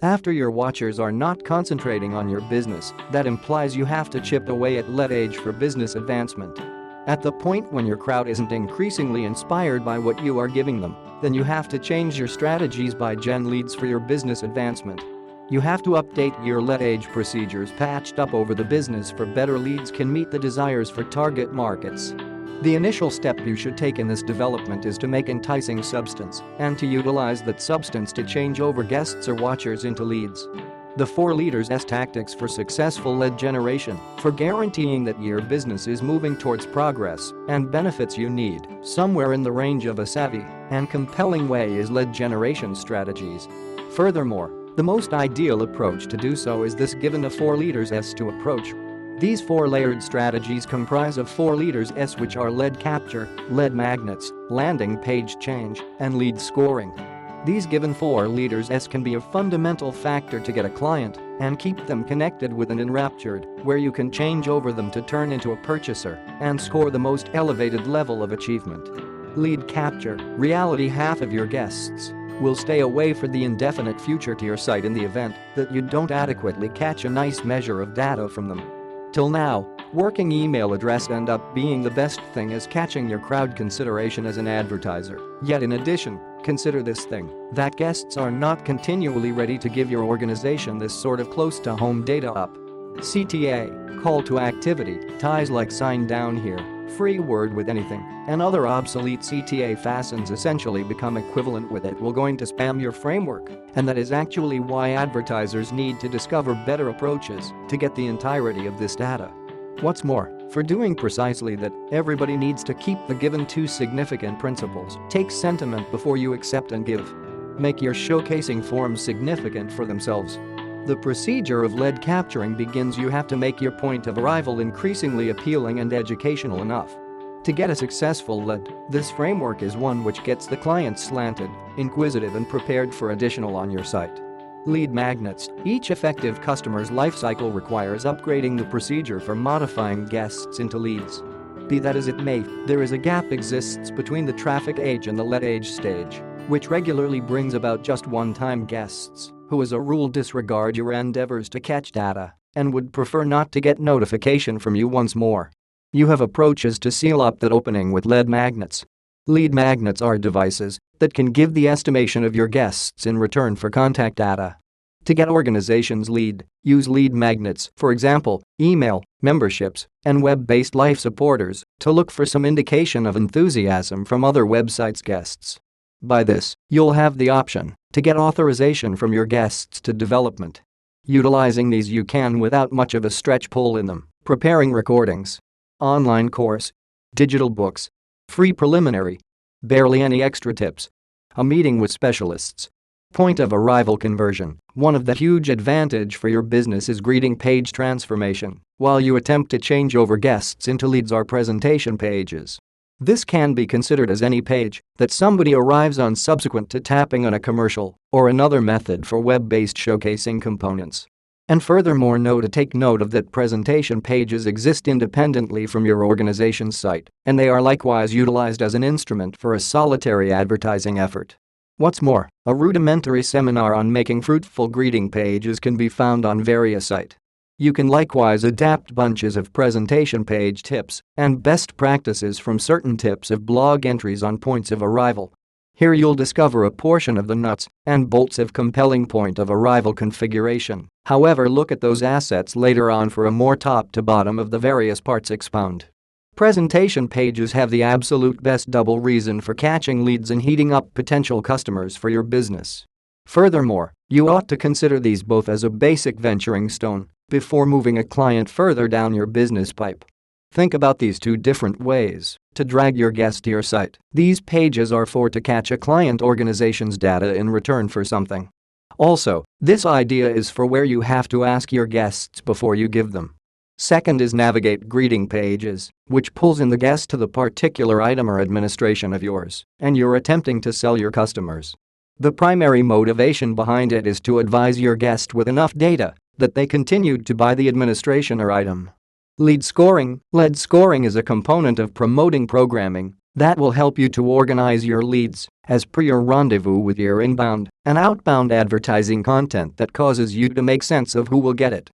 After your watchers are not concentrating on your business, that implies you have to chip away at lead age for business advancement. At the point when your crowd isn't increasingly inspired by what you are giving them, then you have to change your strategies by gen leads for your business advancement. You have to update your lead age procedures patched up over the business for better leads can meet the desires for target markets. The initial step you should take in this development is to make enticing substance and to utilize that substance to change over guests or watchers into leads. The 4 leaders S tactics for successful lead generation for guaranteeing that your business is moving towards progress and benefits you need somewhere in the range of a savvy and compelling way is lead generation strategies. Furthermore, the most ideal approach to do so is this given a 4 leaders S to approach. These 4 layered strategies comprise of 4 leaders S, which are lead capture, lead magnets, landing page change, and lead scoring. These given 4 leaders S can be a fundamental factor to get a client and keep them connected with an enraptured, where you can change over them to turn into a purchaser and score the most elevated level of achievement. Lead capture, reality half of your guests will stay away for the indefinite future to your site in the event that you don't adequately catch a nice measure of data from them. Till now, working email address end up being the best thing as catching your crowd consideration as an advertiser. Yet in addition, consider this thing, that guests are not continually ready to give your organization this sort of close-to-home data up. CTA, call to activity, ties like sign down here, free word with anything, and other obsolete CTA fastens essentially become equivalent with it will going to spam your framework, and that is actually why advertisers need to discover better approaches to get the entirety of this data. What's more, for doing precisely that, everybody needs to keep the given 2 significant principles. Take sentiment before you accept and give. Make your showcasing forms significant for themselves. The procedure of lead capturing begins you have to make your point of arrival increasingly appealing and educational enough. To get a successful lead, this framework is one which gets the client slanted, inquisitive and prepared for additional on your site. Lead magnets, each effective customer's lifecycle requires upgrading the procedure for modifying guests into leads. Be that as it may, there is a gap exists between the traffic age and the lead age stage, which regularly brings about just one-time guests who as a rule disregard your endeavors to catch data and would prefer not to get notification from you once more. You have approaches to seal up that opening with lead magnets. Lead magnets are devices that can give the estimation of your guests in return for contact data. To get organizations lead, use lead magnets, for example, email, memberships, and web-based life supporters to look for some indication of enthusiasm from other websites' guests. By this, you'll have the option to get authorization from your guests to development. Utilizing these you can without much of a stretch pull in them, preparing recordings, online course, digital books, free preliminary, barely any extra tips, a meeting with specialists. Point of arrival conversion, one of the huge advantage for your business is greeting page transformation, while you attempt to change over guests into leads are presentation pages. This can be considered as any page that somebody arrives on subsequent to tapping on a commercial or another method for web-based showcasing components. And furthermore, take note of that presentation pages exist independently from your organization's site, and they are likewise utilized as an instrument for a solitary advertising effort. What's more, a rudimentary seminar on making fruitful greeting pages can be found on various sites. You can likewise adapt bunches of presentation page tips and best practices from certain tips of blog entries on points of arrival. Here you'll discover a portion of the nuts and bolts of compelling point of arrival configuration. However, look at those assets later on for a more top to bottom of the various parts expound. Presentation pages have the absolute best double reason for catching leads and heating up potential customers for your business. Furthermore, you ought to consider these both as a basic venturing stone before moving a client further down your business pipe. Think about these 2 different ways to drag your guest to your site. These pages are for to catch a client organization's data in return for something. Also, this idea is for where you have to ask your guests before you give them. Second is navigate greeting pages, which pulls in the guest to the particular item or administration of yours, and you're attempting to sell your customers. The primary motivation behind it is to advise your guest with enough data that they continued to buy the administration or item. Lead scoring is a component of promoting programming That will help you to organize your leads as per your rendezvous with your inbound and outbound advertising content that causes you to make sense of who will get it.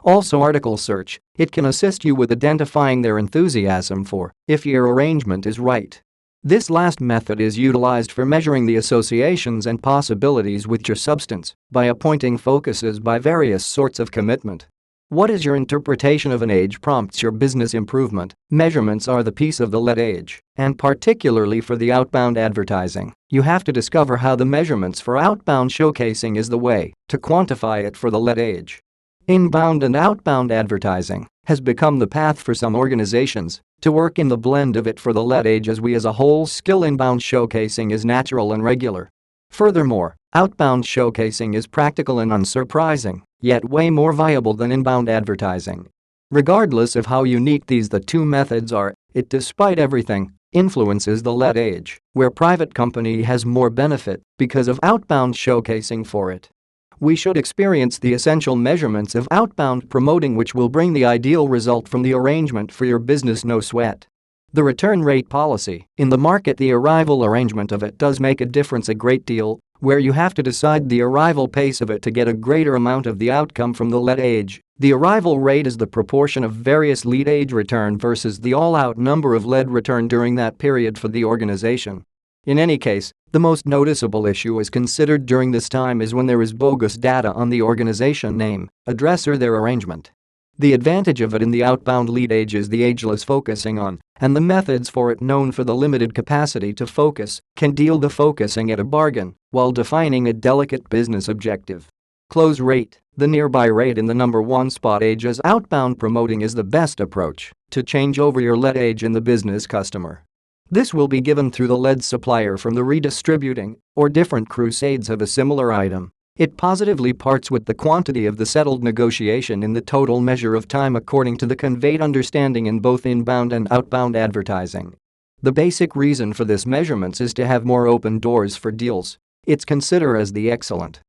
Also, article search, it can assist you with identifying their enthusiasm for if your arrangement is right. This last method is utilized for measuring the associations and possibilities with your substance by appointing focuses by various sorts of commitment. What is your interpretation of an age prompts your business improvement. Measurements are the piece of the lead age, and particularly for the outbound advertising, you have to discover how the measurements for outbound showcasing is the way to quantify it for the lead age. Inbound and outbound advertising has become the path for some organizations to work in the blend of it for the lead age, as we as a whole skill inbound showcasing is natural and regular. Furthermore, outbound showcasing is practical and unsurprising, yet way more viable than inbound advertising. Regardless of how unique the two methods are, it despite everything influences the lead age, where private company has more benefit because of outbound showcasing for it. We should experience the essential measurements of outbound promoting, which will bring the ideal result from the arrangement for your business, no sweat. The return rate policy in the market, the arrival arrangement of it does make a difference a great deal, where you have to decide the arrival pace of it to get a greater amount of the outcome from the lead age. The arrival rate is the proportion of various lead age return versus the all-out number of lead return during that period for the organization. In any case, the most noticeable issue is considered during this time is when there is bogus data on the organization name, address, or their arrangement. The advantage of it in the outbound lead age is the ageless focusing on, and the methods for it known for the limited capacity to focus can deal the focusing at a bargain while defining a delicate business objective. Close rate, the nearby rate in the number one spot age as outbound promoting is the best approach to change over your lead age in the business customer. This will be given through the lead supplier from the redistributing or different crusades of a similar item. It positively parts with the quantity of the settled negotiation in the total measure of time according to the conveyed understanding in both inbound and outbound advertising. The basic reason for this measurements is to have more open doors for deals. It's considered as the excellent